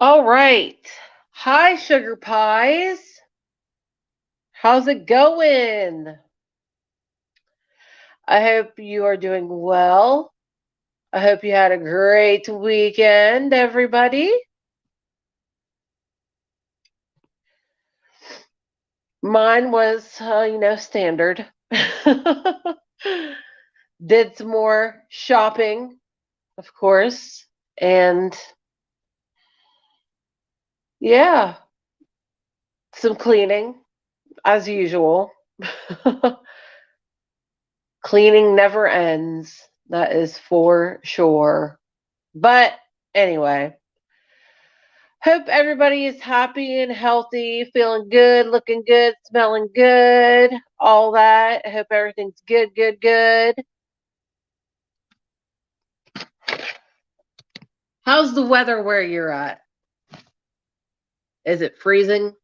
All right. Hi, sugar pies. How's it going? I hope you are doing well. I hope you had a great weekend, everybody. Mine was, standard. Did some more shopping, of course. And yeah, some cleaning, as usual. Cleaning never ends. That is for sure. But anyway, hope everybody is happy and healthy, feeling good, looking good, smelling good, all that. I hope everything's good, good, good. How's the weather where you're at? Is it freezing?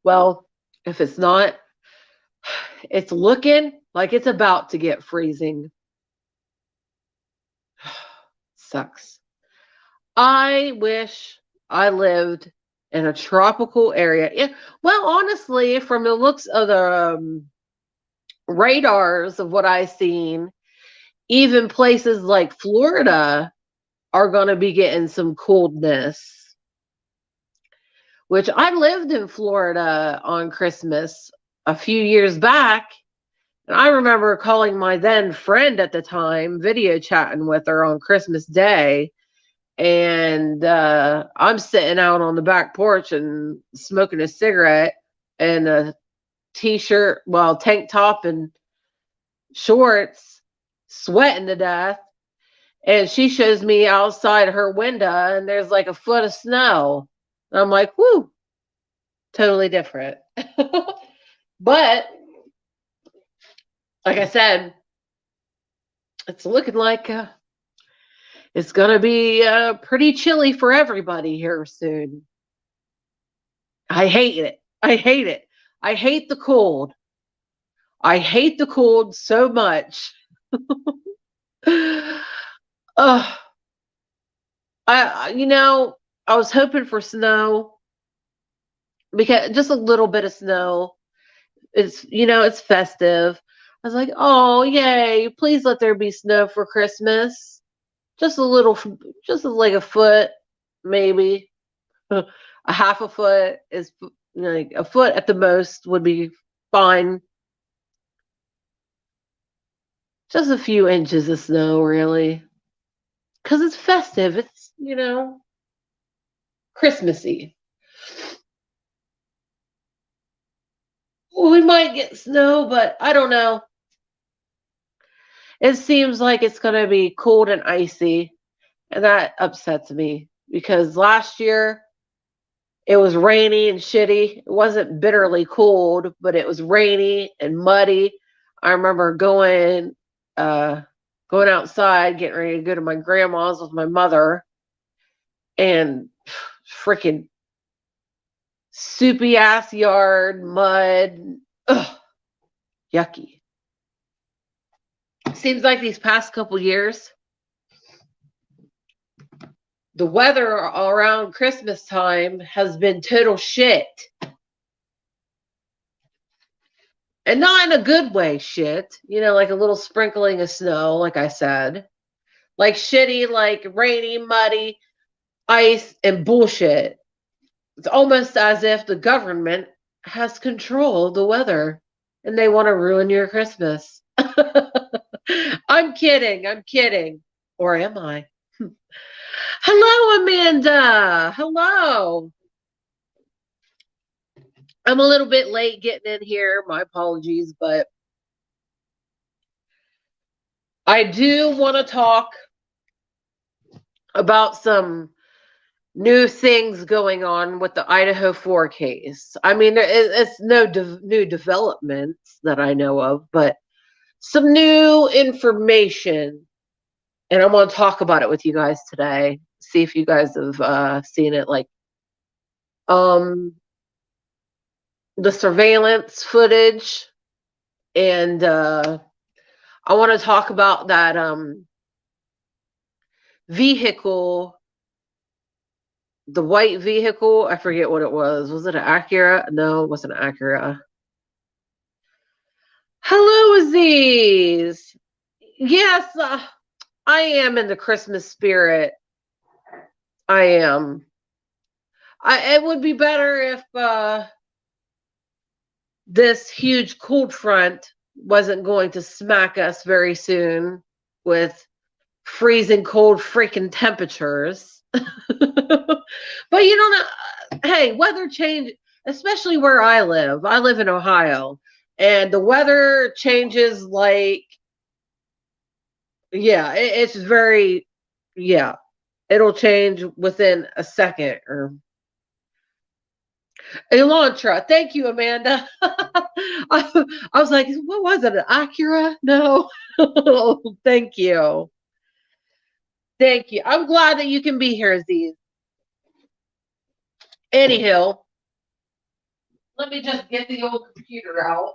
Well, if it's not, it's looking like it's about to get freezing. Sucks. I wish I lived in a tropical area. Well, honestly, from the looks of the radars of what I've seen, even places like Florida are going to be getting some coldness, which I lived in Florida on Christmas a few years back. And I remember calling my then friend at the time, video chatting with her on Christmas Day. And I'm sitting out on the back porch and smoking a cigarette and a t-shirt, well, tank top and shorts, sweating to death. And she shows me outside her window and there's like a foot of snow. And I'm like, whoo, totally different. But like I said, it's looking like it's going to be pretty chilly for everybody here soon. I hate it. I hate it. I hate the cold. I hate the cold so much. Ugh. I was hoping for snow because just a little bit of snow. It's festive. I was like, oh, yay, please let there be snow for Christmas. Just a little, just like a foot, maybe. A half a foot is like a foot at the most would be fine. Just a few inches of snow, really. Because it's festive. It's, Christmassy. We might get snow, but I don't know. It seems like it's going to be cold and icy, and that upsets me because last year it was rainy and shitty. It wasn't bitterly cold, but it was rainy and muddy. I remember uh going outside, getting ready to go to my grandma's with my mother, and freaking soupy ass yard, mud. Ugh, yucky. Seems like these past couple years, the weather around Christmas time has been total shit. And not in a good way, shit. Like a little sprinkling of snow, like I said. Like shitty, like rainy, muddy, ice, and bullshit. It's almost as if the government has control of the weather and they want to ruin your Christmas. I'm kidding. I'm kidding. Or am I? Hello, Amanda. Hello. I'm a little bit late getting in here. My apologies, but I do want to talk about some new things going on with the Idaho 4 case. I mean, it's no new developments that I know of, but some new information. And I'm going to talk about it with you guys today. See if you guys have seen it. Like um, the surveillance footage. And I want to talk about that vehicle, the white vehicle, I forget what it was. Was it an Acura? No, it wasn't an Acura. Hello, Aziz. Yes, I am in the Christmas spirit. I am. It would be better if this huge cold front wasn't going to smack us very soon with freezing cold freaking temperatures. But you don't know, hey, weather change, especially where I live. I live in Ohio, and the weather changes like, yeah, it's very, yeah, it'll change within a second. Or Elantra, thank you, Amanda. I was like, what was it, an Acura? No. Thank you. Thank you. I'm glad that you can be here, Aziz. Anyhow, let me just get the old computer out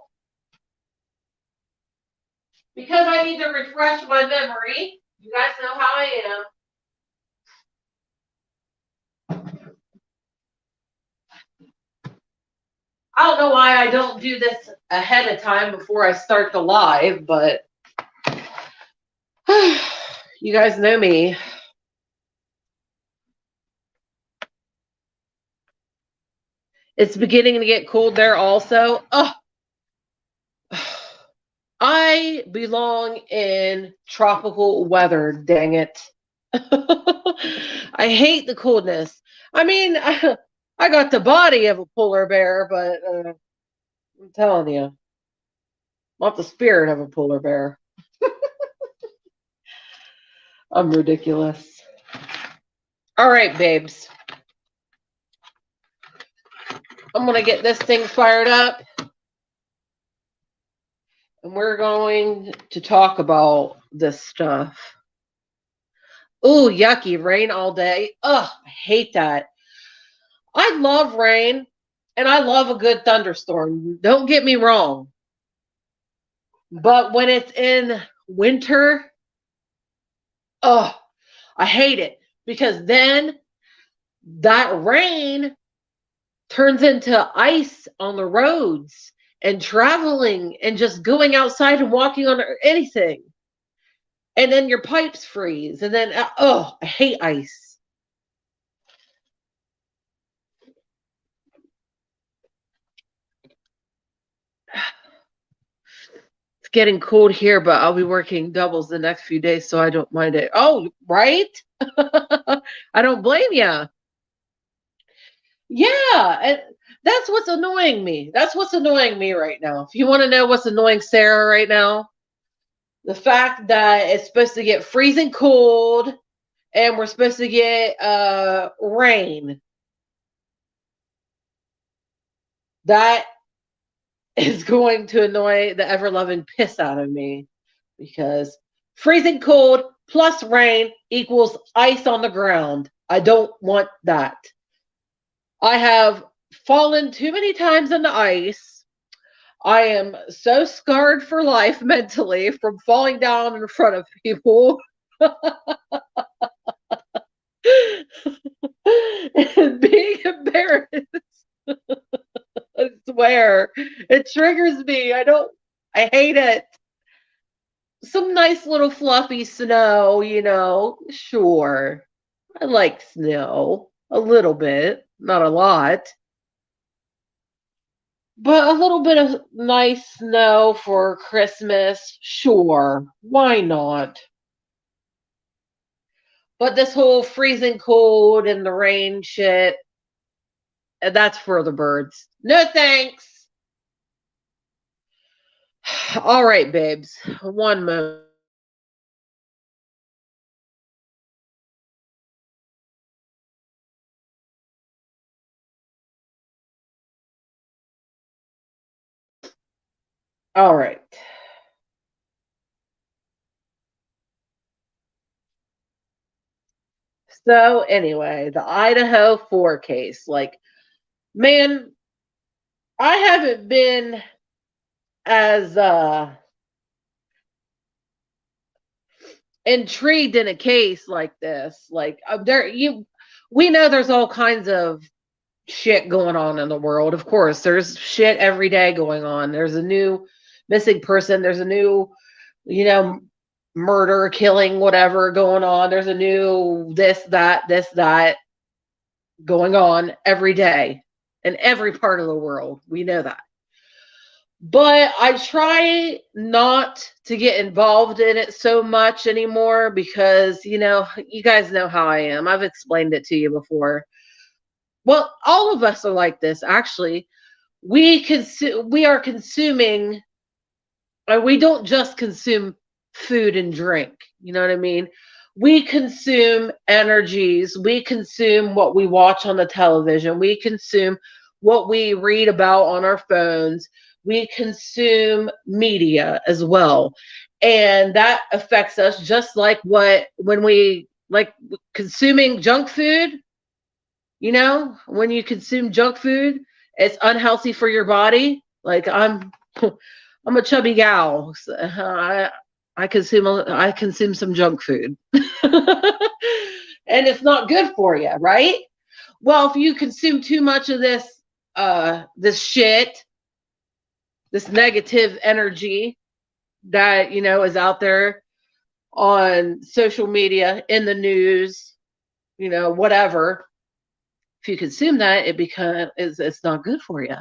because I need to refresh my memory. You guys know how I am. I don't know why I don't do this ahead of time before I start the live, but you guys know me. It's beginning to get cold there also. Oh, I belong in tropical weather, dang it. I hate the coldness. I mean, I got the body of a polar bear, but I'm telling you, not the spirit of a polar bear. I'm ridiculous. All right, babes. I'm going to get this thing fired up. And we're going to talk about this stuff. Ooh, yucky. Rain all day. Ugh, I hate that. I love rain and I love a good thunderstorm. Don't get me wrong. But when it's in winter, oh, I hate it because then that rain turns into ice on the roads and traveling and just going outside and walking on anything. And then your pipes freeze. And then, oh, I hate ice. It's getting cold here, but I'll be working doubles the next few days, so I don't mind it. Oh, right? I don't blame you. Yeah, and that's what's annoying me. That's what's annoying me right now. If you want to know what's annoying Sarah right now, the fact that it's supposed to get freezing cold and we're supposed to get rain. That is going to annoy the ever loving piss out of me because freezing cold plus rain equals ice on the ground. I don't want that. I have fallen too many times on the ice. I am so scarred for life mentally from falling down in front of people. And being embarrassed. I swear. It triggers me. I hate it. Some nice little fluffy snow, sure. I like snow a little bit, not a lot. But a little bit of nice snow for Christmas, sure. Why not? But this whole freezing cold and the rain shit, that's for the birds. No thanks. All right, babes. One moment. All right. So anyway, the Idaho 4 case. Like, man, I haven't been as intrigued in a case like this. Like we know there's all kinds of shit going on in the world. Of course, there's shit every day going on. There's a new missing person. There's a new, you know, murder, killing, whatever going on. There's a new this, that going on every day in every part of the world. We know that. But I try not to get involved in it so much anymore because, you guys know how I am. I've explained it to you before. Well, all of us are like this, actually. We are consuming, and we don't just consume food and drink. You know what I mean? We consume energies. We consume what we watch on the television. We consume what we read about on our phones. We consume media as well. And that affects us just like when we like consuming junk food, when you consume junk food, it's unhealthy for your body. Like I'm a chubby gal. So I consume some junk food. And it's not good for you, right? Well, if you consume too much of this shit, this negative energy that, is out there on social media, in the news, whatever, if you consume that, it's not good for you.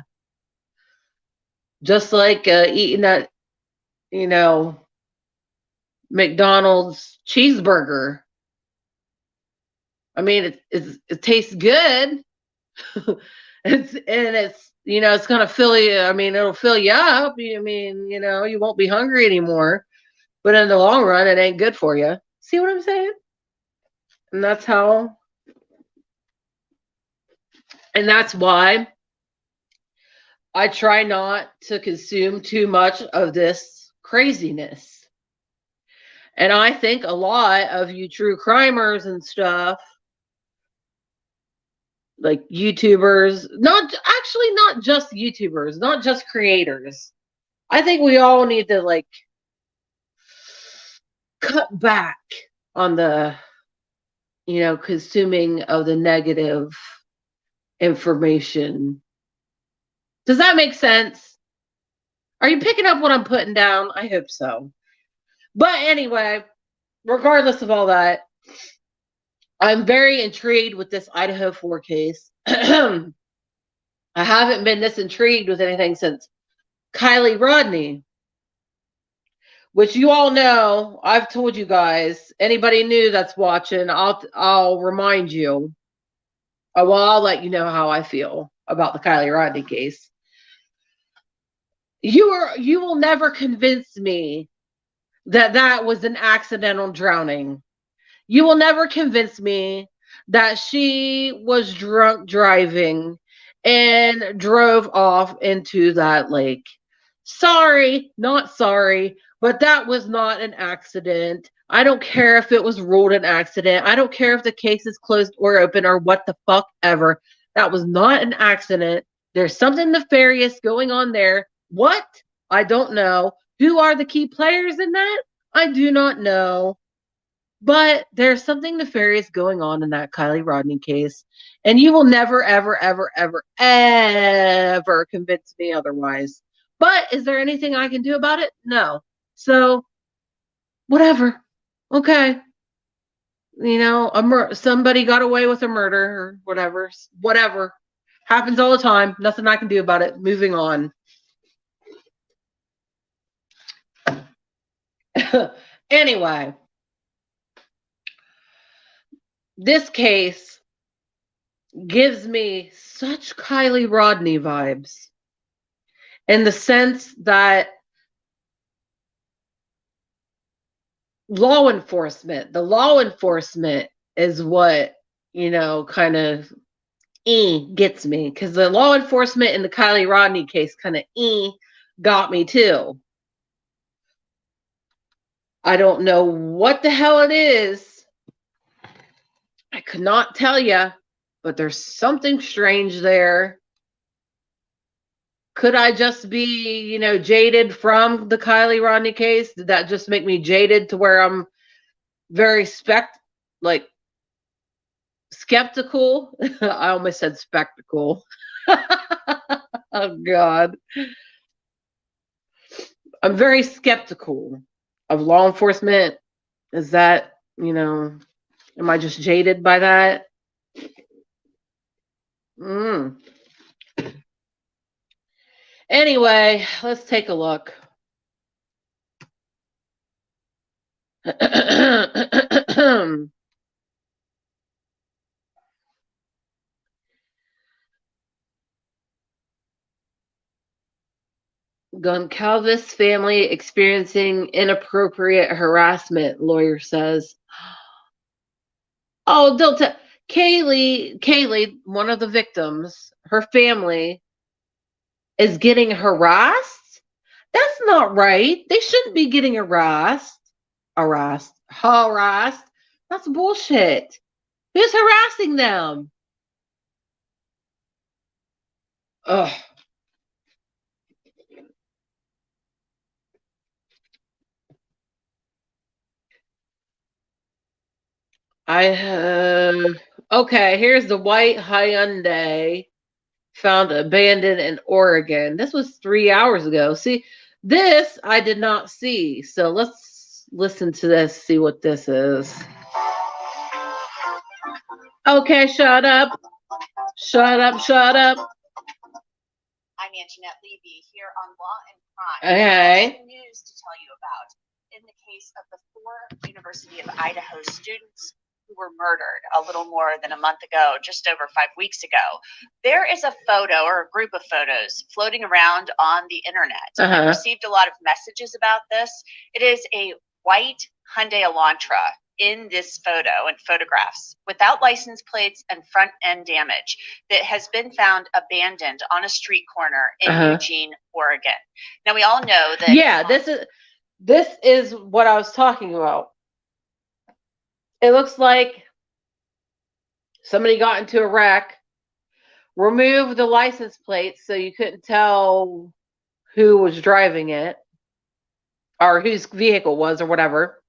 Just like eating that, McDonald's cheeseburger. I mean, it tastes good. It's gonna fill you. I mean, it'll fill you up. I mean, you won't be hungry anymore. But in the long run, it ain't good for you. See what I'm saying? And that's why I try not to consume too much of this craziness. And I think a lot of you true crimers and stuff, like YouTubers, not just YouTubers, not just creators. I think we all need to cut back on the, consuming of the negative information. Does that make sense? Are you picking up what I'm putting down? I hope so. But anyway, regardless of all that, I'm very intrigued with this Idaho 4 case. I haven't been this intrigued with anything since Kylie Rodney, which you all know. I've told you guys. Anybody new that's watching, I'll remind you. I'll let you know how I feel about the Kylie Rodney case. You will never convince me that was an accidental drowning. You will never convince me that she was drunk driving and drove off into that lake. Sorry, not sorry, but that was not an accident. I don't care if it was ruled an accident. I don't care if the case is closed or open or what the fuck ever. That was not an accident. There's something nefarious going on there. What? I don't know. Who are the key players in that? I do not know. But there's something nefarious going on in that Kylie Rodney case. And you will never, ever, ever, ever, ever convince me otherwise. But is there anything I can do about it? No. So, whatever. Okay. Somebody got away with a murder or whatever. Whatever. Happens all the time. Nothing I can do about it. Moving on. Anyway, this case gives me such Kylie Rodney vibes in the sense that the law enforcement is what, kind of gets me, because the law enforcement in the Kylie Rodney case kind of got me too. I don't know what the hell it is. I could not tell you, but there's something strange there. Could I just be, jaded from the Kylie Rodney case? Did that just make me jaded to where I'm very like skeptical. I almost said spectacle. Oh God. I'm very skeptical of law enforcement. Is that, am I just jaded by that? Mm. Anyway, let's take a look. Goncalves family experiencing inappropriate harassment, lawyer says. Oh, don't tell. Kaylee, one of the victims, her family is getting harassed? That's not right. They shouldn't be getting harassed. Harassed. That's bullshit. Who's harassing them? Ugh. Okay, here's the white Hyundai found abandoned in Oregon. This was 3 hours ago. See, this I did not see. So let's listen to this, see what this is. Okay, shut up. Shut up, shut up. I'm Antoinette Levy here on Law and Crime. Okay. Some news to tell you about in the case of the 4 University of Idaho students who were murdered a little more than a month ago, just over 5 weeks ago. There is a photo or a group of photos floating around on the internet. I've received a lot of messages about this. It is a white Hyundai Elantra in this photo and photographs without license plates and front end damage that has been found abandoned on a street corner in Eugene, Oregon. Now we all know that. Yeah, this is what I was talking about. It looks like somebody got into a wreck, removed the license plates so you couldn't tell who was driving it or whose vehicle was or whatever,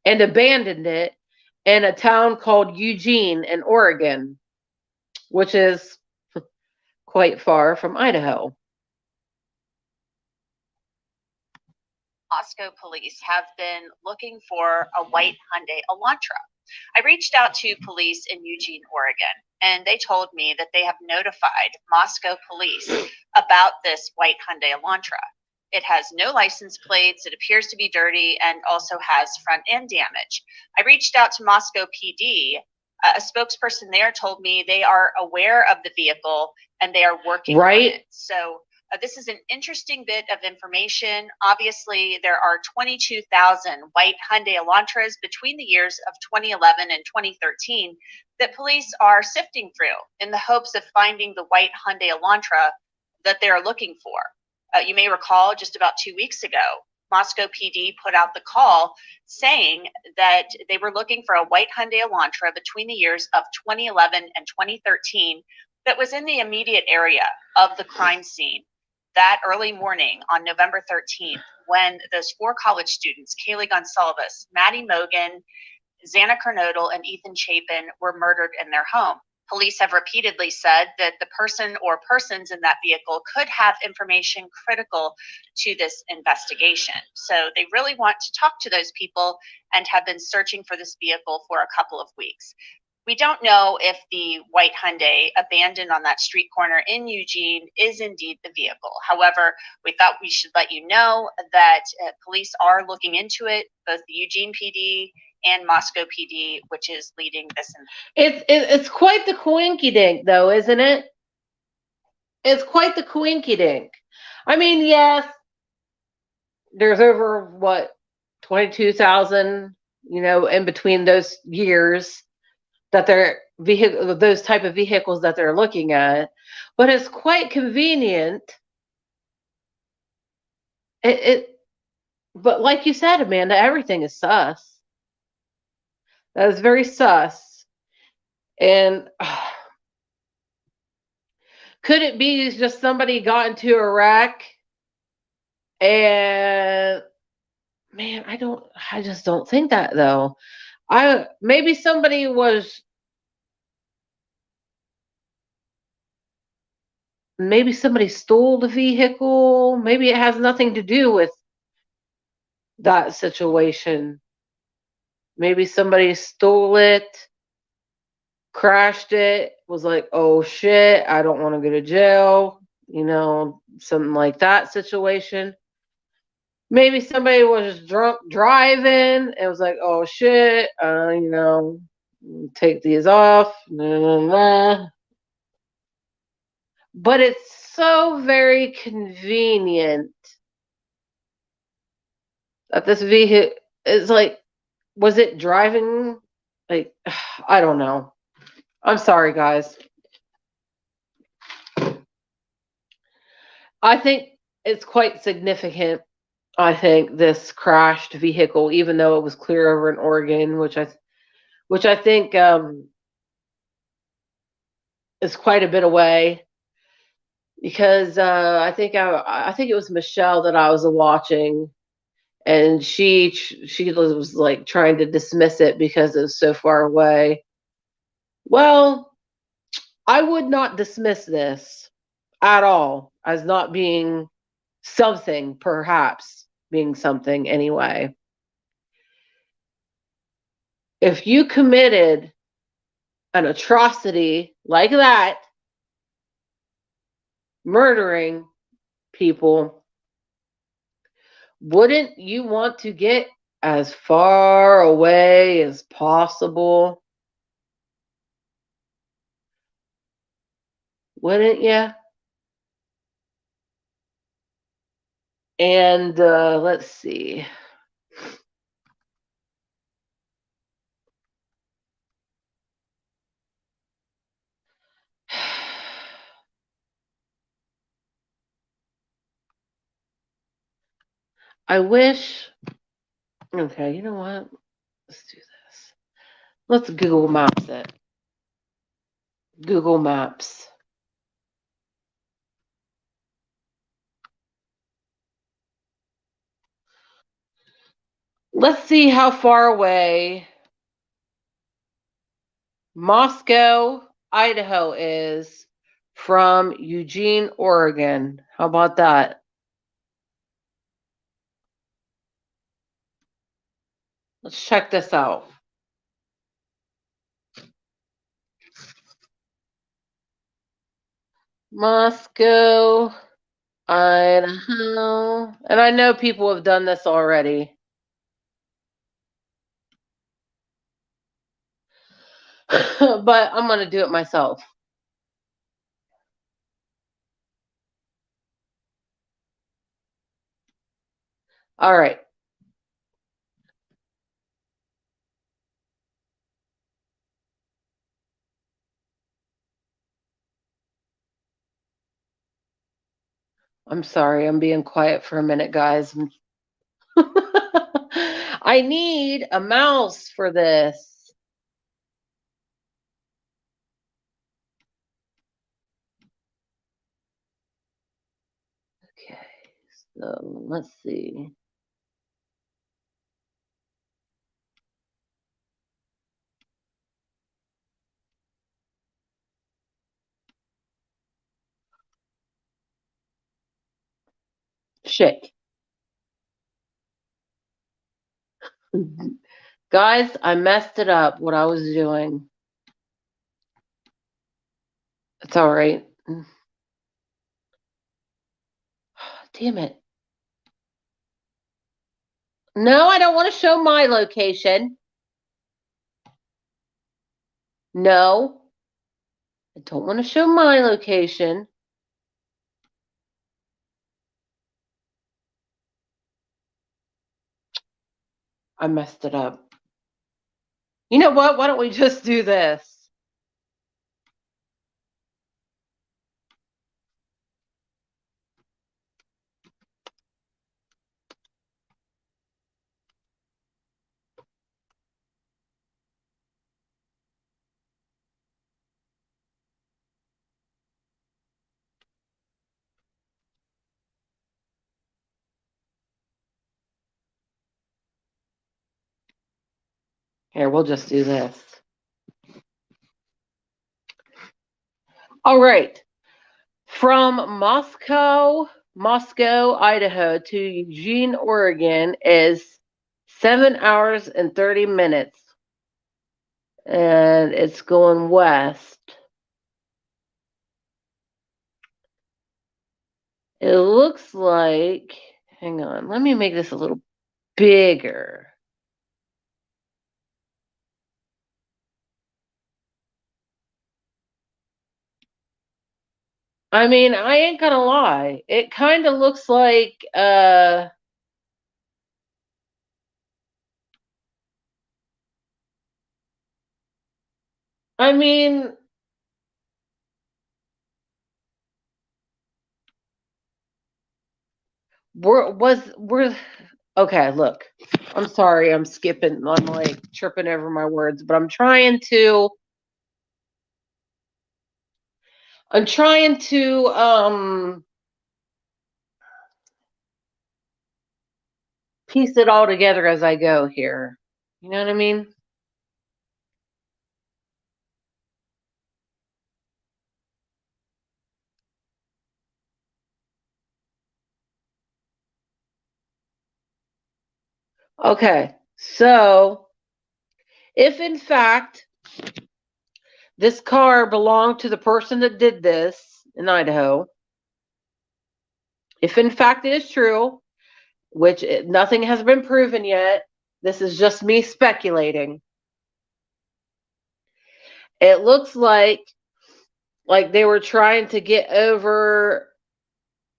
and abandoned it in a town called Eugene in Oregon, which is quite far from Idaho. Moscow police have been looking for a white Hyundai Elantra. I reached out to police in Eugene, Oregon, and they told me that they have notified Moscow police about this white Hyundai Elantra. It has no license plates, it appears to be dirty, and also has front end damage. I reached out to Moscow PD. A spokesperson there told me they are aware of the vehicle and they are working on it. So this is an interesting bit of information. Obviously, there are 22,000 white Hyundai Elantras between the years of 2011 and 2013 that police are sifting through in the hopes of finding the white Hyundai Elantra that they're looking for. You may recall just about 2 weeks ago, Moscow PD put out the call saying that they were looking for a white Hyundai Elantra between the years of 2011 and 2013 that was in the immediate area of the crime scene that early morning on November 13th, when those 4 college students, Kaylee Goncalves, Maddie Mogan, Xana Kernodle, and Ethan Chapin, were murdered in their home. Police have repeatedly said that the person or persons in that vehicle could have information critical to this investigation. So they really want to talk to those people and have been searching for this vehicle for a couple of weeks. We don't know if the white Hyundai abandoned on that street corner in Eugene is indeed the vehicle. However, we thought we should let you know that police are looking into it, both the Eugene PD and Moscow PD, which is leading this. It's quite the coinkydink, though, isn't it? It's quite the coinkydink. I mean, yes, there's over 22,000, in between those years that those type of vehicles that they're looking at, but it's quite convenient. But like you said, Amanda, everything is sus. That is very sus. And could it be just somebody got into a wreck and Man, I just don't think that though. I maybe somebody was maybe somebody stole the vehicle. Maybe it has nothing to do with that situation. Maybe somebody stole it, crashed it, was like, "Oh shit, I don't want to go to jail." Something like that situation. Maybe somebody was drunk driving and was like, "Oh shit, take these off." Nah, nah, nah. But it's so very convenient that this vehicle is like, was it driving? Like, I don't know. I'm sorry, guys. I think it's quite significant. I think this crashed vehicle, even though it was clear over in Oregon, which I think is quite a bit away, because I think it was Michelle that I was watching, and she was like trying to dismiss it because it was so far away. Well, I would not dismiss this at all as not being something, perhaps being something anyway. If you committed an atrocity like that, murdering people, wouldn't you want to get as far away as possible? Wouldn't you? And let's see. I wish. Okay, you know what? Let's do this. Let's Google Maps it. Google Maps. Let's see how far away Moscow, Idaho is from Eugene, Oregon. How about that? Let's check this out. Moscow, Idaho. And I know people have done this already. But I'm going to do it myself. All right. I'm sorry. I'm being quiet for a minute, guys. I need a mouse for this. Okay. So let's see. Shit. Guys, I messed it up what I was doing. It's all right. Damn it. No, I don't want to show my location. No, I don't want to show my location. I messed it up. You know what? Why don't we just do this? Here, we'll just do this. All right. From Moscow, Idaho to Eugene, Oregon is 7 hours and 30 minutes. And it's going west. It looks like, hang on, let me make this a little bigger. I mean, I ain't gonna lie. It kind of looks like I mean, we're okay, look. I'm sorry, I'm skipping, I'm like tripping over my words, but I'm trying to piece it all together as I go here. You know what I mean? Okay. So, if in fact this car belonged to the person that did this in Idaho, if in fact it is true, which nothing has been proven yet, this is just me speculating. It looks like they were trying to get over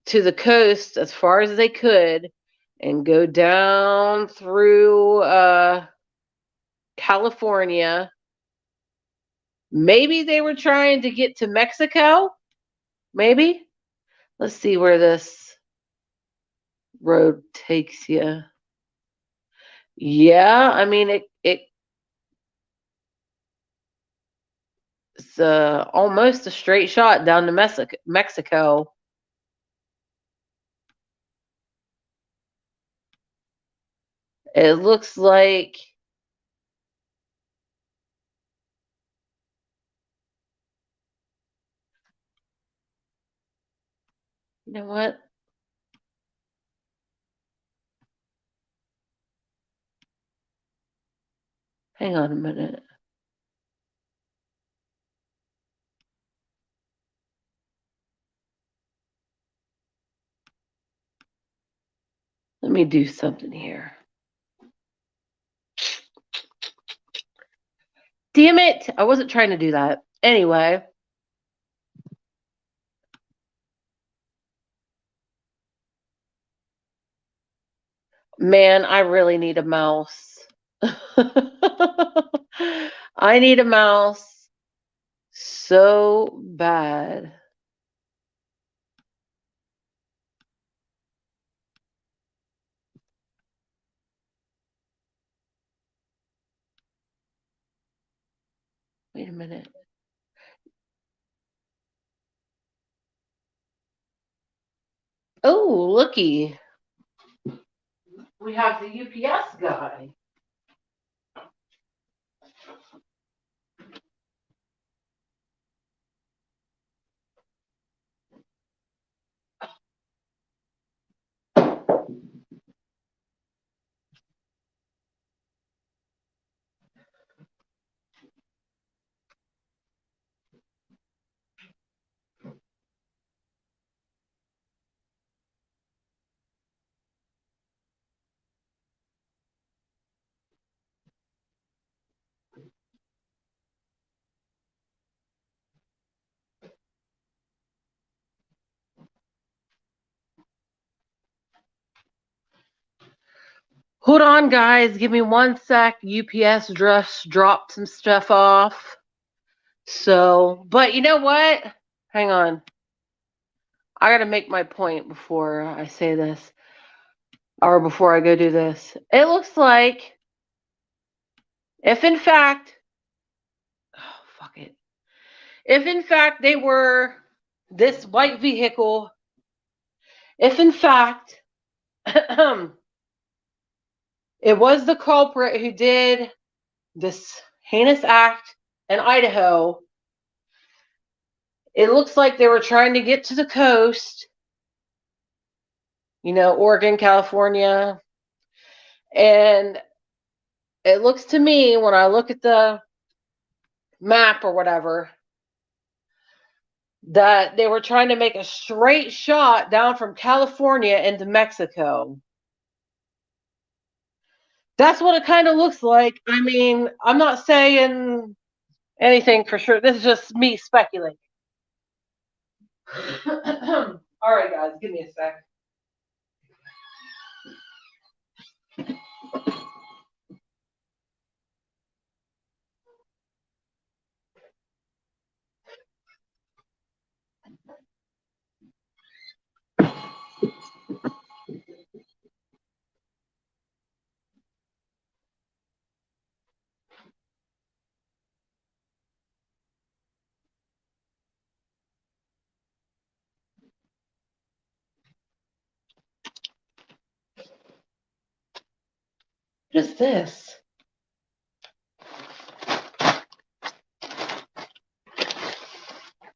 to the coast as far as they could and go down through California. Maybe they were trying to get to Mexico. Maybe. Let's see where this road takes you. Yeah, I mean it's almost a straight shot down to Mexico. It looks like you know what? Hang on a minute. Let me do something here. Damn it! I wasn't trying to do that. Anyway. Man, I really need a mouse. I need a mouse so bad. Wait a minute. Oh, looky. We have the UPS guy. Hold on, guys. Give me 1 sec. UPS just dropped some stuff off. So, but you know what? Hang on. I got to make my point before I say this or before I go do this. It looks like if in fact, oh, fuck it. If in fact they were this white vehicle, if in fact it was the culprit who did this heinous act in Idaho. It looks like they were trying to get to the coast, Oregon, California. And it looks to me, when I look at the map or whatever, that they were trying to make a straight shot down from California into Mexico. That's what it kind of looks like. I mean, I'm not saying anything for sure. This is just me speculating. All right, guys, give me a sec. What is this?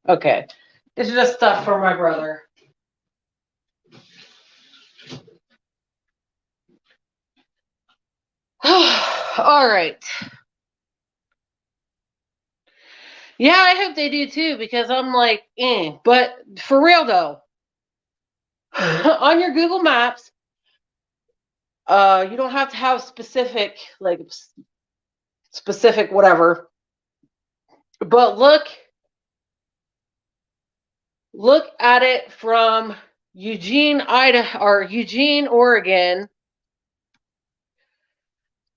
Okay. It's just stuff for my brother. All right. Yeah, I hope they do too, because I'm like, But for real though, on your Google Maps, you don't have to have specific whatever. But look at it from Eugene, Idaho, or Eugene, Oregon,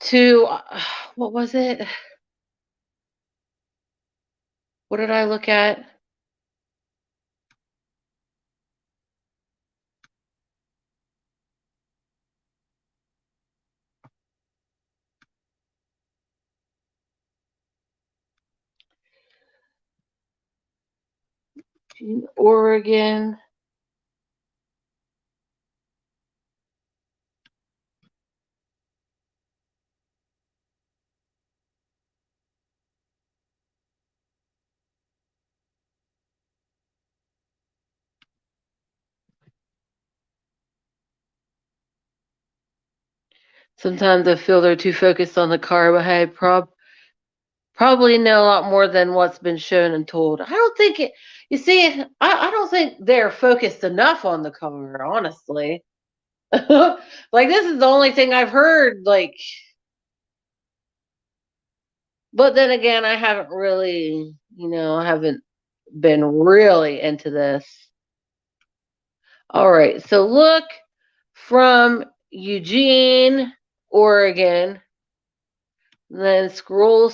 to what was it? What did I look at? Eugene, Oregon. Sometimes I feel they're too focused on the carbohydrate. Probably know a lot more than what's been shown and told. I don't think it. You see, I don't think they're focused enough on the car, honestly. Like, this is the only thing I've heard. Like, but then again, I haven't really, I haven't been really into this. All right, so look from Eugene, Oregon. Then scroll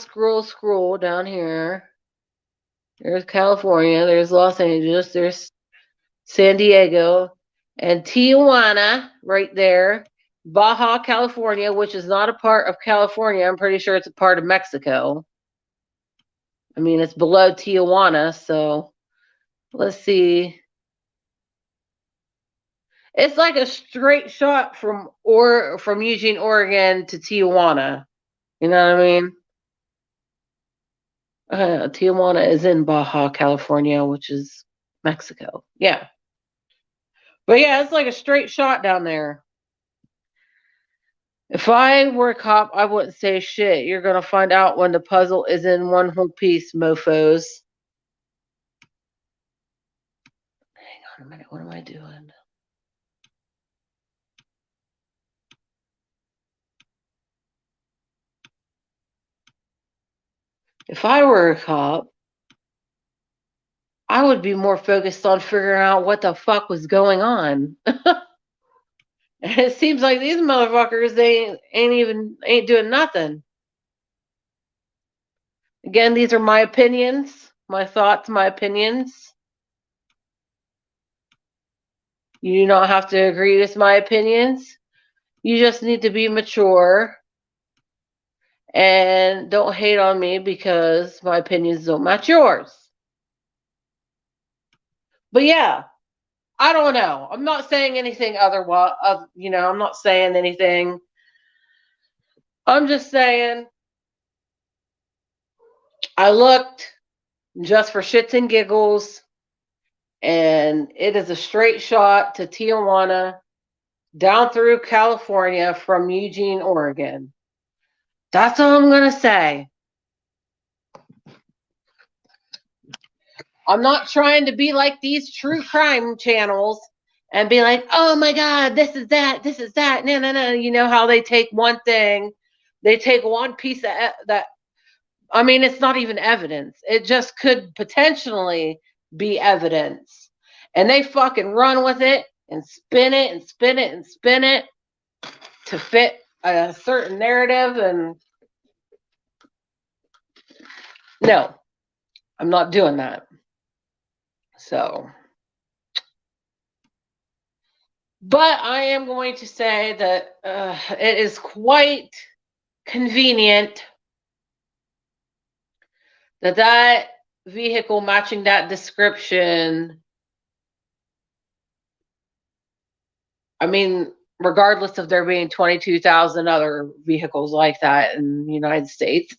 down here. There's California. There's Los Angeles. There's San Diego. And Tijuana right there. Baja, California, which is not a part of California. I'm pretty sure it's a part of Mexico. I mean, it's below Tijuana, so let's see. It's like a straight shot from Eugene, Oregon to Tijuana. You know what I mean? Tijuana is in Baja, California, which is Mexico. Yeah. But yeah, it's like a straight shot down there. If I were a cop, I wouldn't say shit. You're going to find out when the puzzle is in one whole piece, mofos. Hang on a minute. What am I doing? If I were a cop, I would be more focused on figuring out what the fuck was going on. And it seems like these motherfuckers, they ain't doing nothing. Again, these are my opinions, my thoughts, my opinions. You do not have to agree with my opinions. You just need to be mature and don't hate on me because my opinions don't match yours. But yeah, I don't know. I'm not saying anything otherwise. I'm not saying anything. I'm just saying I looked just for shits and giggles, and it is a straight shot to Tijuana, down through California from Eugene, Oregon. That's all I'm going to say. I'm not trying to be like these true crime channels and be like, oh my God, this is that, this is that. No, no, no. You know how they take one thing, they take one piece of that. I mean, it's not even evidence. It just could potentially be evidence. And they fucking run with it and spin it and spin it and spin it to fit a certain narrative. And no, I'm not doing that. So, but I am going to say that it is quite convenient that that vehicle matching that description, I mean, regardless of there being 22,000 other vehicles like that in the United States,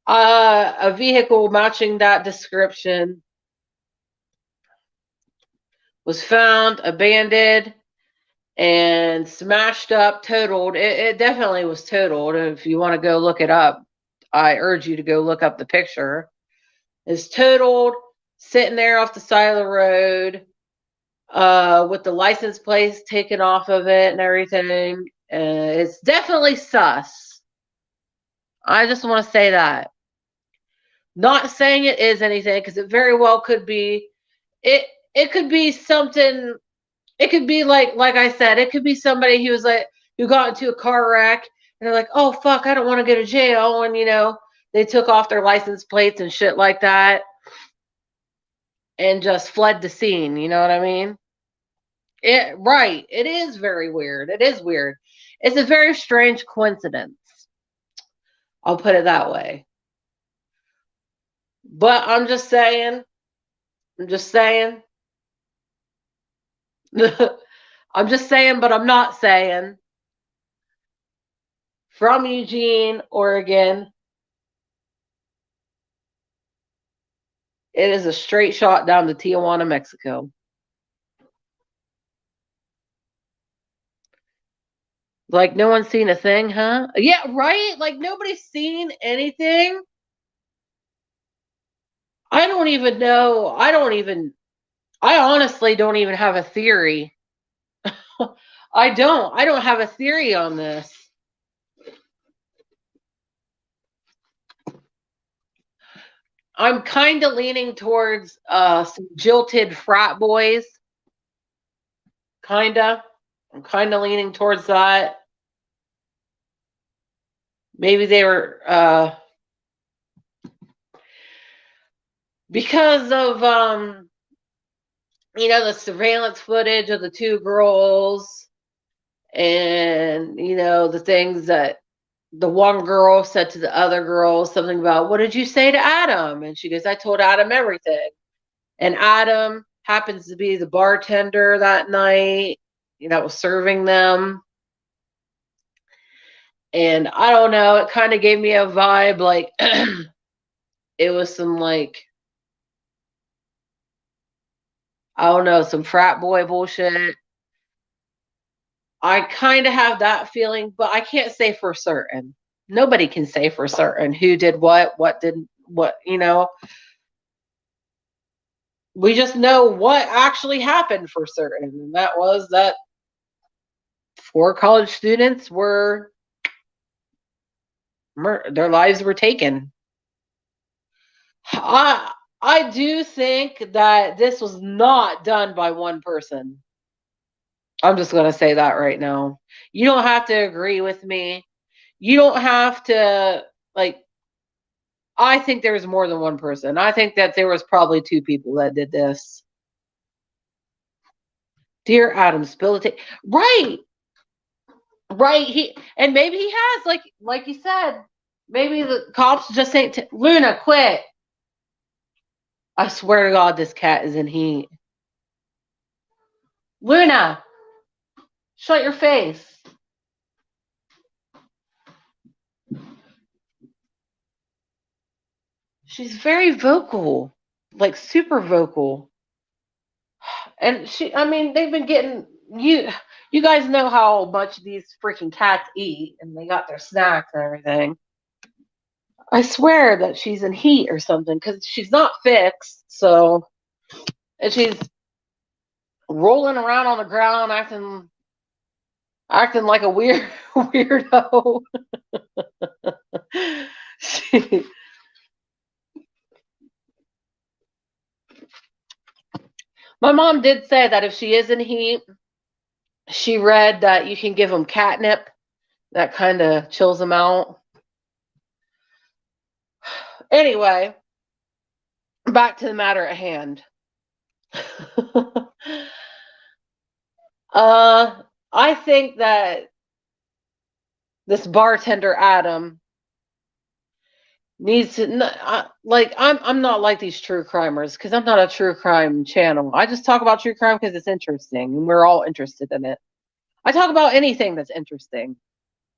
a vehicle matching that description was found abandoned and smashed up, totaled. It definitely was totaled. If you want to go look it up, I urge you to go look up the picture. It's totaled, sitting there off the side of the road, with the license plates taken off of it and everything. It's definitely sus. I just want to say that. Not saying it is anything, because it very well could be. It it could be something. It could be like I said, it could be somebody who got into a car wreck and they're like, oh fuck, I don't want to go to jail, and they took off their license plates and shit like that and just fled the scene. You know what I mean? Right. It is very weird. It is weird. It's a very strange coincidence. I'll put it that way. But I'm just saying. I'm just saying. I'm just saying, but I'm not saying. From Eugene, Oregon. It is a straight shot down to Tijuana, Mexico. Like, no one's seen a thing, huh? Yeah, right? Like, nobody's seen anything. I don't even know. I honestly don't even have a theory. I don't. I don't have a theory on this. I'm kind of leaning towards some jilted frat boys. Kinda. I'm kind of leaning towards that. Maybe they were because of the surveillance footage of the two girls, and the things that the one girl said to the other girl, something about, what did you say to Adam? And she goes, I told Adam everything. And Adam happens to be the bartender that night that was serving them. And I don't know, it kind of gave me a vibe like it was some, like, I don't know, some frat boy bullshit. I kind of have that feeling, but I can't say for certain. Nobody can say for certain who did what did what, We just know what actually happened for certain, and that was that 4 college students were their lives were taken. I do think that this was not done by one person. I'm just going to say that right now. You don't have to agree with me. You don't have to, like, I think there was more than one person. I think that there was probably 2 people that did this. Dear Adam, spill the tea. Right. Right. And maybe he has, like you said, maybe the cops just ain't Luna, quit. I swear to God, this cat is in heat. Luna, shut your face. She's very vocal, like super vocal. And I mean, they've been getting you. You guys know how much these freaking cats eat, and they got their snacks and everything. I swear that she's in heat or something because she's not fixed. So, and she's rolling around on the ground, acting like a weirdo. she, my mom did say that if she is in heat, she read that you can give them catnip. That kind of chills them out. Anyway, back to the matter at hand. I think that this bartender Adam needs to like I'm not like these true crimers because I'm not a true crime channel. I just talk about true crime because it's interesting and we're all interested in it. I talk about anything that's interesting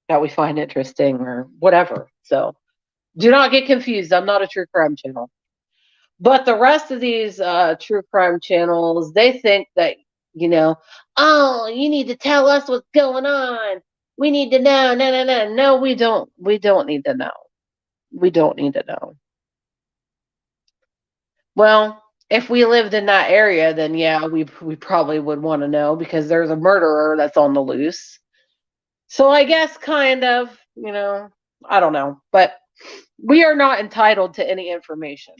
that we find interesting or whatever. So do not get confused. I'm not a true crime channel. But the rest of these true crime channels, they think that, oh, you need to tell us what's going on. We need to know. No, no, no. No, we don't. We don't need to know. We don't need to know. Well, if we lived in that area, then yeah, we probably would want to know because there's a murderer that's on the loose. So I guess kind of, I don't know. But we are not entitled to any information.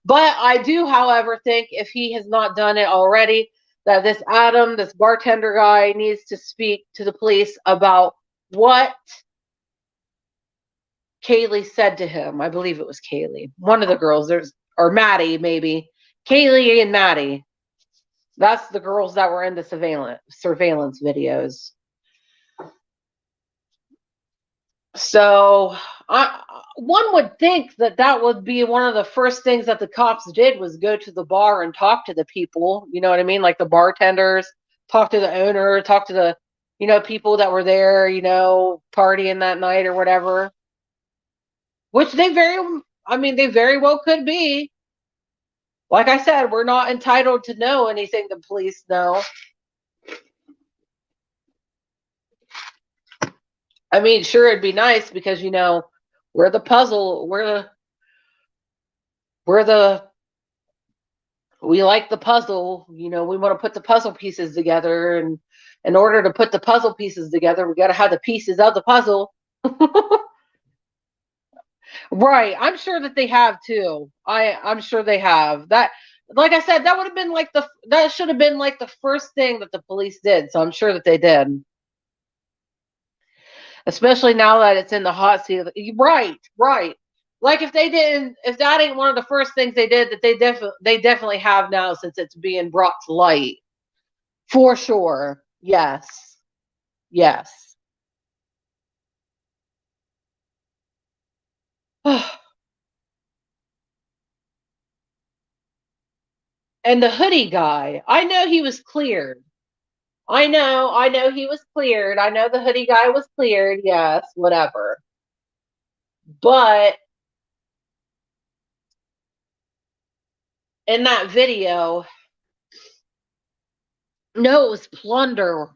But I do, however, think if he has not done it already, that this Adam, this bartender guy, needs to speak to the police about what Kaylee said to him. I believe it was Kaylee. One of the girls, or Maddie, maybe. Kaylee and Maddie. That's the girls that were in the surveillance videos. So one would think that would be one of the first things that the cops did was go to the bar and talk to the people. You know what I mean? Like the bartenders, talk to the owner, talk to the, people that were there, partying that night or whatever. Which they very well could be. Like I said, we're not entitled to know anything the police know. I mean, sure, it'd be nice because, we're the puzzle, we like the puzzle, we want to put the puzzle pieces together. And in order to put the puzzle pieces together, we got to have the pieces of the puzzle. Right. I'm sure that they have too. I'm sure they have that. Like I said, that should have been like the first thing that the police did. So I'm sure that they did. Especially now that it's in the hot seat. Right, right. Like if that ain't one of the first things they did, that they definitely have now since it's being brought to light. For sure. Yes. Yes. And the hoodie guy, I know he was cleared. I know he was cleared. I know the hoodie guy was cleared. Yes, whatever. But in that video, no, it was Plunder.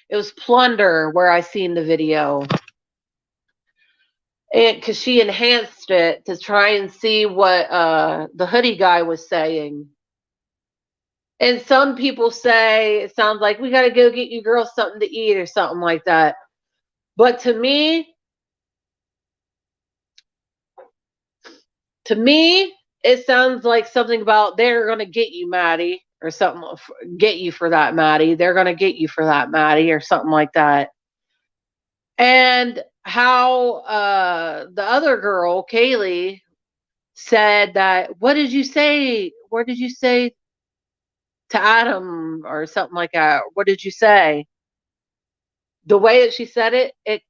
It was Plunder where I seen the video. And because she enhanced it to try and see what the hoodie guy was saying. And some people say it sounds like we got to go get you girls something to eat or something like that. But to me, it sounds like something about they're going to get you, Maddie, or something, get you for that, Maddie. They're going to get you for that, Maddie, or something like that. And how the other girl, Kaylee, said that, what did you say? What did you say to Adam or something like that? What did you say? The way that she said it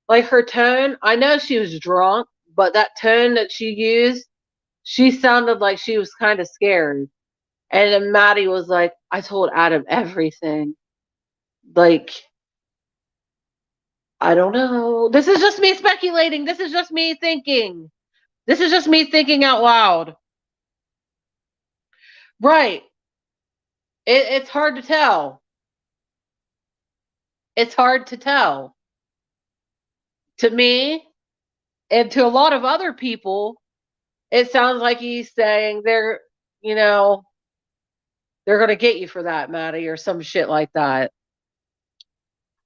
like her tone, I know she was drunk, but that tone that she used, she sounded like she was kind of scared. And then Maddie was like, I told Adam everything. Like, I don't know. This is just me speculating. This is just me thinking. This is just me thinking out loud. Right. It's hard to tell. It's hard to tell. To me, and to a lot of other people, it sounds like he's saying you know, they're going to get you for that, Maddie, or some shit like that.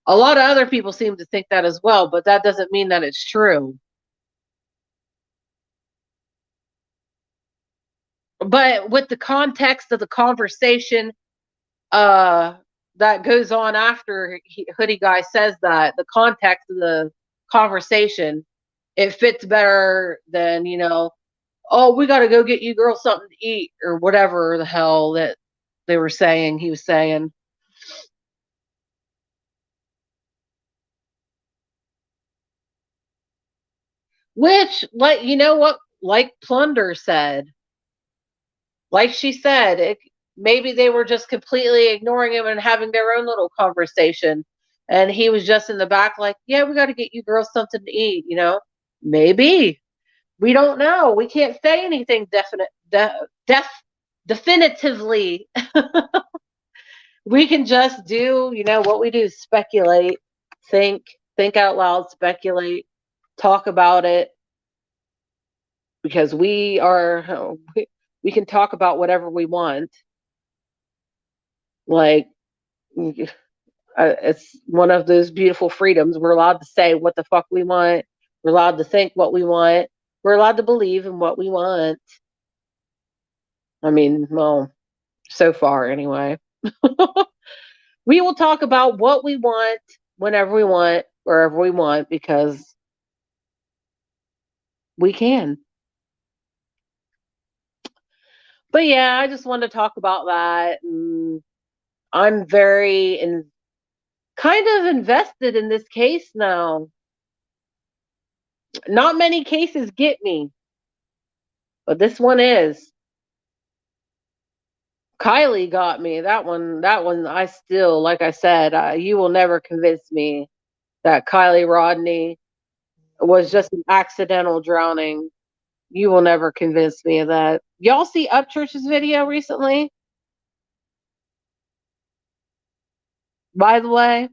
A lot of other people seem to think that as well, but that doesn't mean that it's true. But with the context of the conversation uh, that goes on after Hoodie Guy says that, the context of the conversation, it fits better than, oh, we got to go get you girls something to eat or whatever the hell that they were saying, he was saying. Which, like, you know what? Like Plunder said, like she said, maybe they were just completely ignoring him and having their own little conversation. And he was just in the back, like, yeah, we got to get you girls something to eat, Maybe. We don't know. We can't say anything definitively. We can just do, what we do is speculate, think, think out loud, speculate, talk about it, because we can talk about whatever we want. Like, it's one of those beautiful freedoms. We're allowed to say what the fuck we want. We're allowed to think what we want. We're allowed to believe in what we want. I mean, well, so far anyway. We will talk about what we want, whenever we want, wherever we want, because we can. But yeah, I just wanted to talk about that. And I'm kind of invested in this case now. Not many cases get me, but this one is. Kylie got me. That one, I still, like I said, you will never convince me that Kylie Rodney was just an accidental drowning. You will never convince me of that. Y'all see Upchurch's video recently? By the way,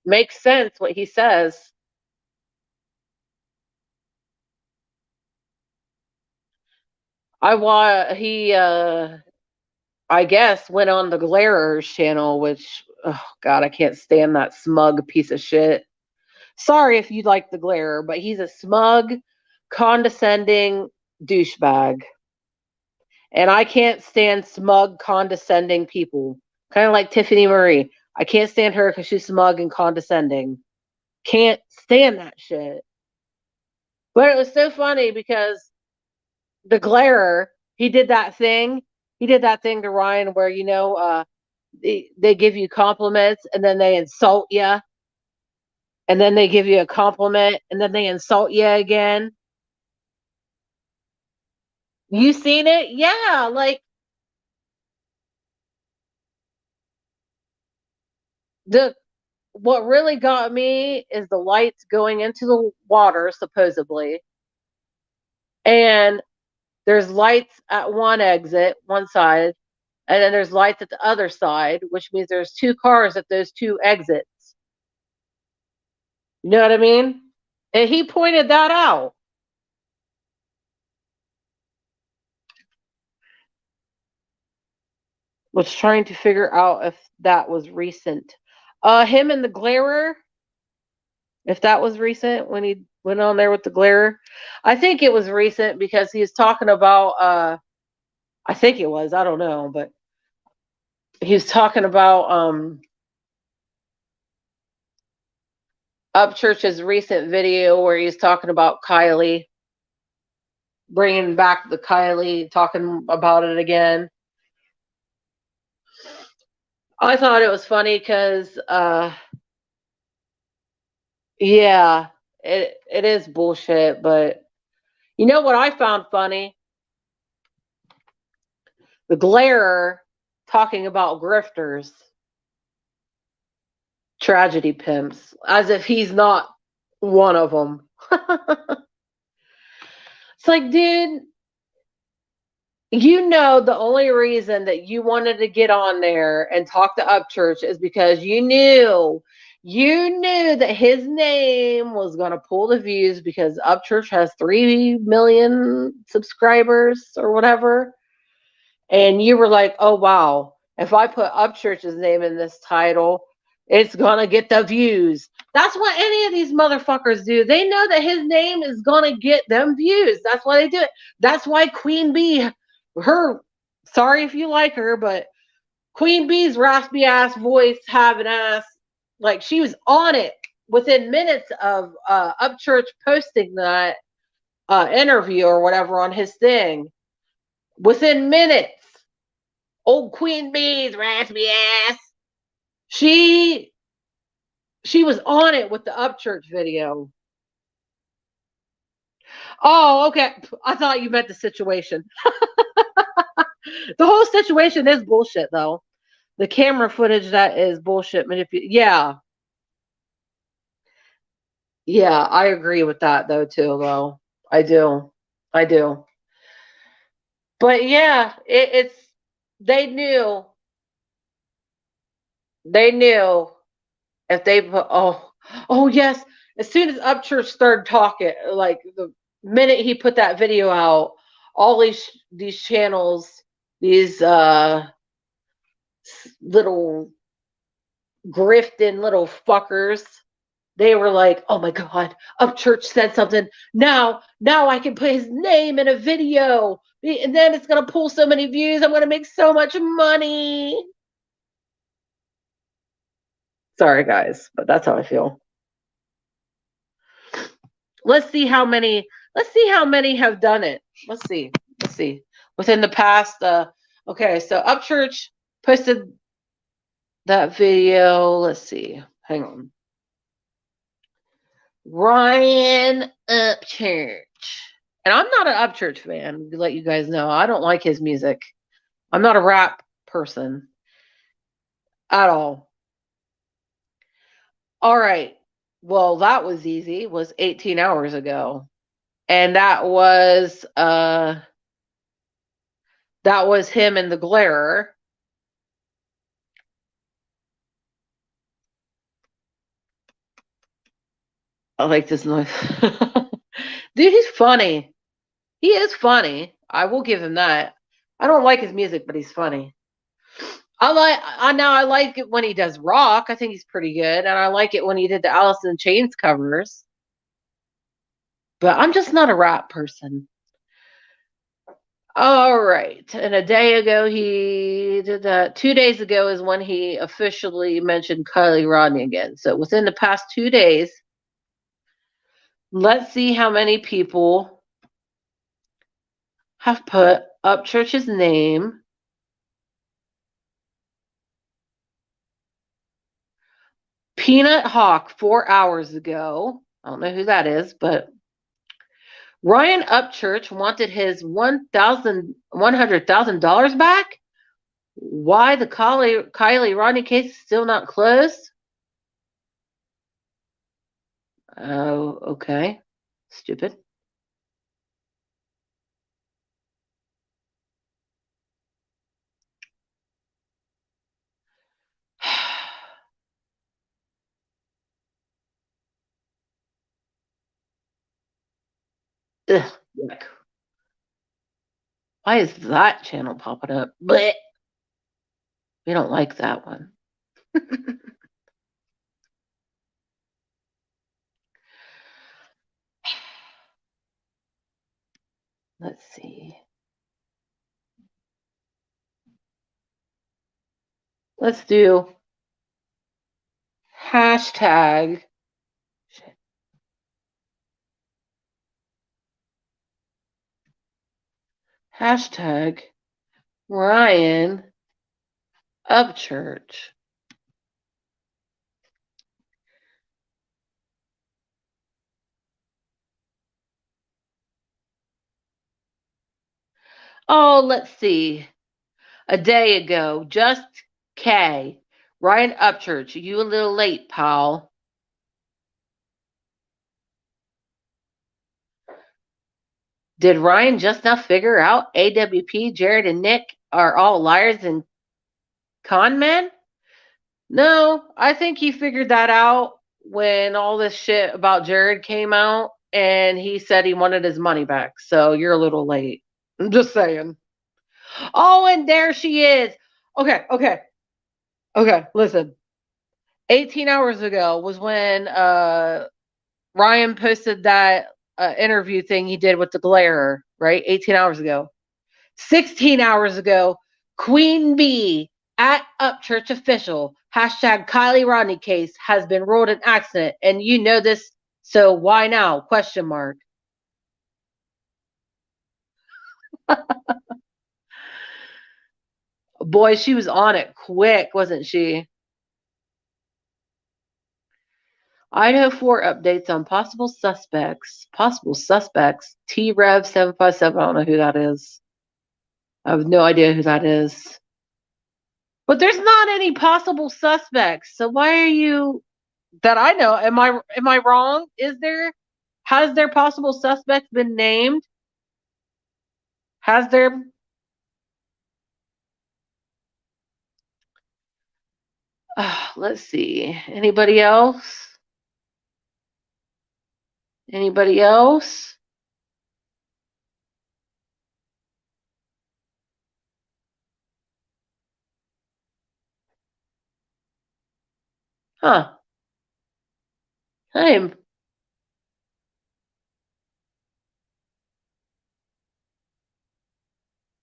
makes sense what he says. He I guess went on the Glarers channel, which, oh god, I can't stand that smug piece of shit. Sorry if you like the Glarer, but he's a smug, condescending douchebag. And I can't stand smug, condescending people. Kind of like Tiffany Marie. I can't stand her because she's smug and condescending. Can't stand that shit. But it was so funny because the Glarer, he did that thing. He did that thing to Ryan where, they give you compliments and then they insult you. And then they give you a compliment and then they insult you again. You seen it? Yeah, like the what really got me is the lights going into the water supposedly. And there's lights at one exit, one side, and then there's lights at the other side, which means there's two cars at those two exits. You know what I mean? And he pointed that out. Was trying to figure out if that was recent. Him and the Glarer, if that was recent when he went on there with the Glarer. I think it was recent because he was talking about I think it was, I don't know, but he was talking about Upchurch's recent video where he's talking about Kylie, bringing back the Kylie, talking about it again. I thought it was funny because, yeah, it is bullshit. But you know what I found funny? The Glarer talking about grifters, tragedy pimps, as if he's not one of them. It's like, dude, you know the only reason that you wanted to get on there and talk to Upchurch is because you knew that his name was going to pull the views because Upchurch has 3 million subscribers or whatever. And you were like, oh, wow, if I put Upchurch's name in this title, it's going to get the views. That's what any of these motherfuckers do. They know that his name is going to get them views. That's why they do it. That's why Queen Bee, sorry if you like her, but Queen Bee's raspy ass voice, having ass, like she was on it within minutes of Upchurch posting that interview or whatever on his thing. Within minutes, old Queen Bee's raspy ass. She was on it with the Upchurch video. Oh, okay. I thought you meant the situation. The whole situation is bullshit, though. The camera footage, that is bullshit. Yeah. Yeah, I agree with that, though, too, though. I do. I do. But yeah, they knew. They knew if they put, oh, yes. As soon as Upchurch started talking, like the minute he put that video out, all these channels, these little grifting little fuckers, they were like, oh my god, Upchurch said something. Now I can put his name in a video, and then it's gonna pull so many views. I'm gonna make so much money. Sorry, guys, but that's how I feel. Let's see how many. Let's see how many have done it. Let's see. Let's see. Within the past. Okay, so Upchurch posted that video. Let's see. Hang on. Ryan Upchurch. And I'm not an Upchurch fan, to let you guys know. I don't like his music. I'm not a rap person at all. All right. Well, that was easy. It was 18 hours ago. And that was him in the glare. I like this noise. Dude, he's funny. He is funny. I will give him that. I don't like his music, but he's funny. I like it when he does rock. I think he's pretty good, and I like it when he did the Alice in Chains covers. But I'm just not a rap person. All right. And a day ago he did that. 2 days ago is when he officially mentioned Kylie Rodney again. So within the past 2 days, let's see how many people have put Upchurch's name. Peanut Hawk 4 hours ago. I don't know who that is, but Ryan Upchurch wanted his $100,000 back. Why the Kylie Rodney case is still not closed? Oh, okay. Stupid. Ugh, yuck. Why is that channel popping up? Blech. We don't like that one. Let's see. Let's do hashtag. Hashtag Ryan Upchurch. Oh, let's see. A day ago, just K. Ryan Upchurch, you a little late, pal. Did Ryan just now figure out AWP, Jared, and Nick are all liars and con men? No, I think he figured that out when all this shit about Jared came out and he said he wanted his money back. So you're a little late. I'm just saying. Oh, and there she is. Okay, listen. 18 hours ago was when Ryan posted that interview thing he did with the Glare, right? 18 hours ago. 16 hours ago, Queen Bee at Upchurch official, hashtag Kylie Rodney case has been ruled an accident. And you know this, so why now? Question mark. Boy, she was on it quick, wasn't she? Idaho 4 updates on possible suspects. Possible suspects. T Rev 757. I don't know who that is. I have no idea who that is. But there's not any possible suspects. So why are you that I know? Am I wrong? Is there has there possible suspects been named? Has there let's see. Anybody else? Anybody else? Huh. I'm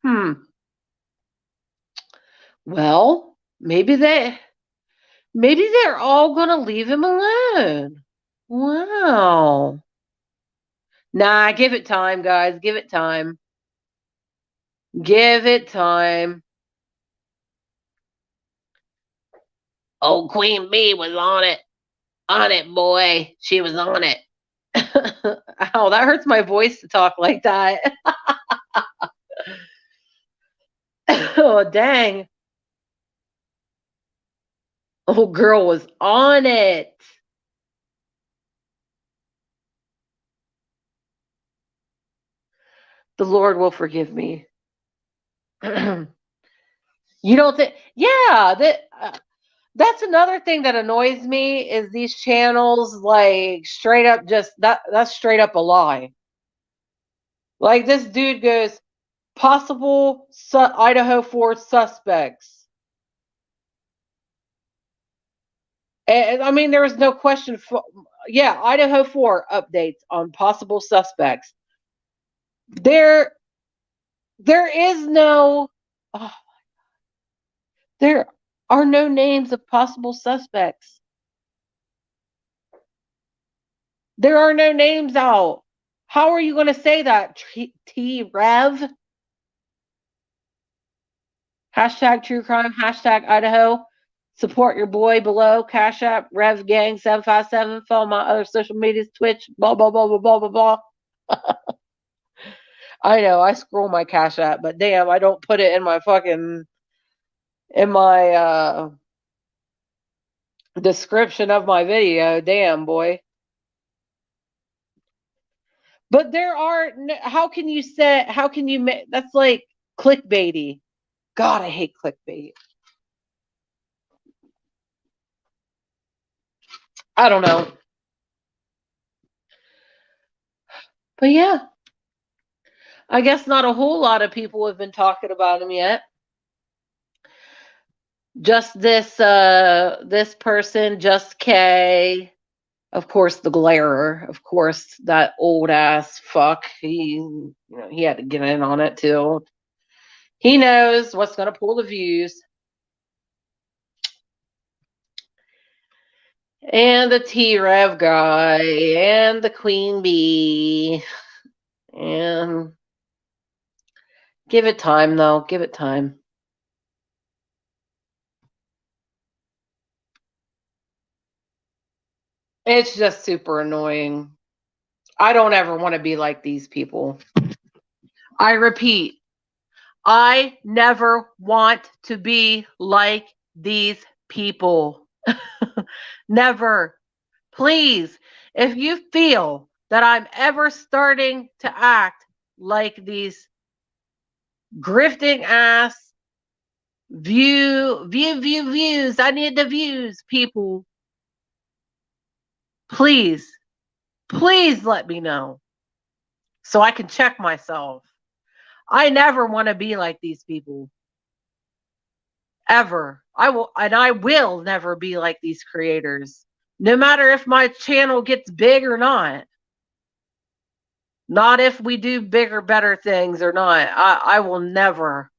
hmm. Well, maybe they're all gonna leave him alone. Wow. Nah, give it time, guys. Give it time. Give it time. Oh, Queen Bee was on it. On it, boy. She was on it. Ow, that hurts my voice to talk like that. Oh, dang. Oh, girl was on it. The Lord will forgive me. You don't think? Yeah, that's another thing that annoys me is these channels like straight up just that's straight up a lie. Like this dude goes possible Idaho 4 suspects. And I mean there was no question for yeah, Idaho 4 updates on possible suspects. There there is no oh, there are no names of possible suspects. There are no names out. How are you going to say that? T Rev? Hashtag true crime. Hashtag Idaho. Support your boy below. Cash App. Rev Gang 757. Follow my other social medias. Twitch. Blah, blah, blah, blah, blah, blah, blah. I know. I scroll my Cash App, but damn, I don't put it in my fucking, in my description of my video. Damn, boy. But there are, how can you say, how can you make, that's like clickbaity. God, I hate clickbait. I don't know. But yeah, I guess not a whole lot of people have been talking about him yet. Just this person, Just K. Of course, the glarer. Of course, that old ass fuck. He had to get in on it too. He knows what's gonna pull the views. And the T Rev guy and the Queen Bee. And give it time though. Give it time. It's just super annoying. I don't ever want to be like these people. I repeat, I never want to be like these people. Never. Please, if you feel that I'm ever starting to act like these grifting ass views. I need the views, people. Please, please let me know so I can check myself. I never want to be like these people. Ever. I will never be like these creators. No matter if my channel gets big or not. Not if we do bigger, better things or not. I will never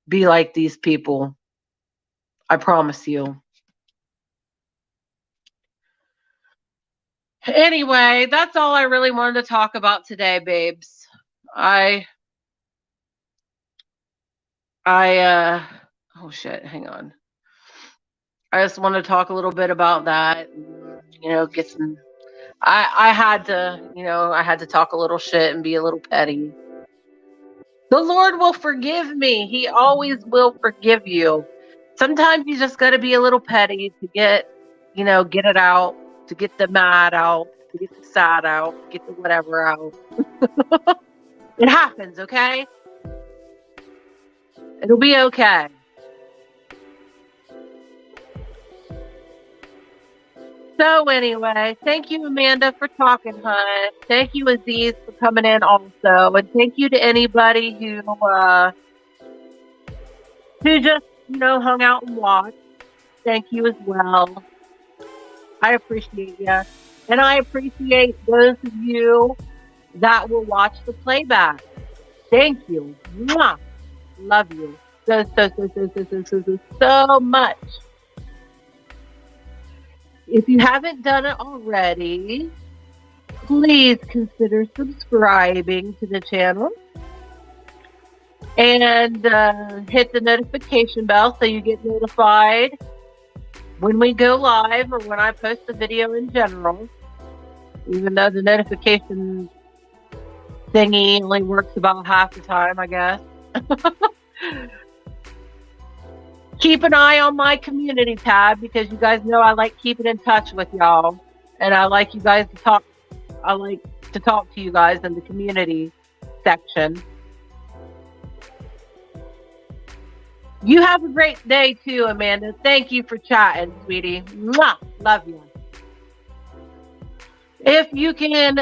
be like these people. I promise you. Anyway, that's all I really wanted to talk about today, babes. Oh shit, hang on. I just want to talk a little bit about that. Get some. I had to talk a little shit and be a little petty. The Lord will forgive me. He always will forgive you. Sometimes you just got to be a little petty to get it out, to get the mad out, to get the sad out, get the whatever out. It happens, okay? It'll be okay. So anyway, thank you, Amanda, for talking, hon. Thank you, Aziz, for coming in also. And thank you to anybody who just, hung out and watched. Thank you as well. I appreciate you. And I appreciate those of you that will watch the playback. Thank you. Mwah. Love you so much. If you haven't done it already, please consider subscribing to the channel and hit the notification bell so you get notified when we go live or when I post a video in general, even though the notification thingy only works about half the time, I guess. Keep an eye on my community tab because you guys know I like keeping in touch with y'all, and I like you guys to talk. I like to talk to you guys in the community section. You have a great day too, Amanda. Thank you for chatting, sweetie. Mwah! Love you. If you can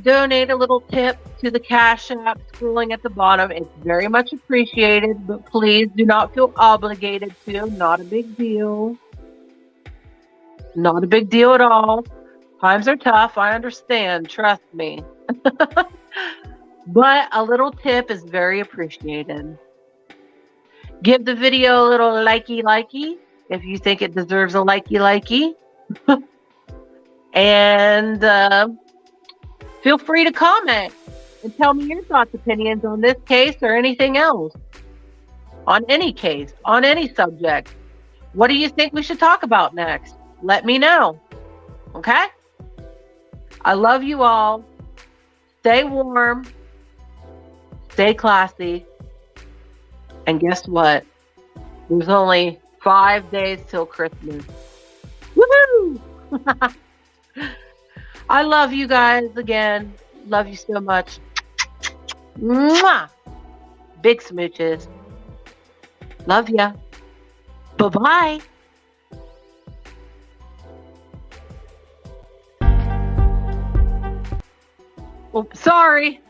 donate a little tip to the Cash App scrolling at the bottom, it's very much appreciated, but please do not feel obligated to. Not a big deal. Not a big deal at all. Times are tough. I understand. Trust me. But a little tip is very appreciated. Give the video a little likey if you think it deserves a likey. And feel free to comment and tell me your thoughts, opinions on this case or anything else. On any case, on any subject. What do you think we should talk about next? Let me know. Okay? I love you all. Stay warm. Stay classy. And guess what? There's only 5 days till Christmas. Woohoo! I love you guys again. Love you so much. Mwah! Big smooches. Love ya. Bye-bye. Oh, sorry.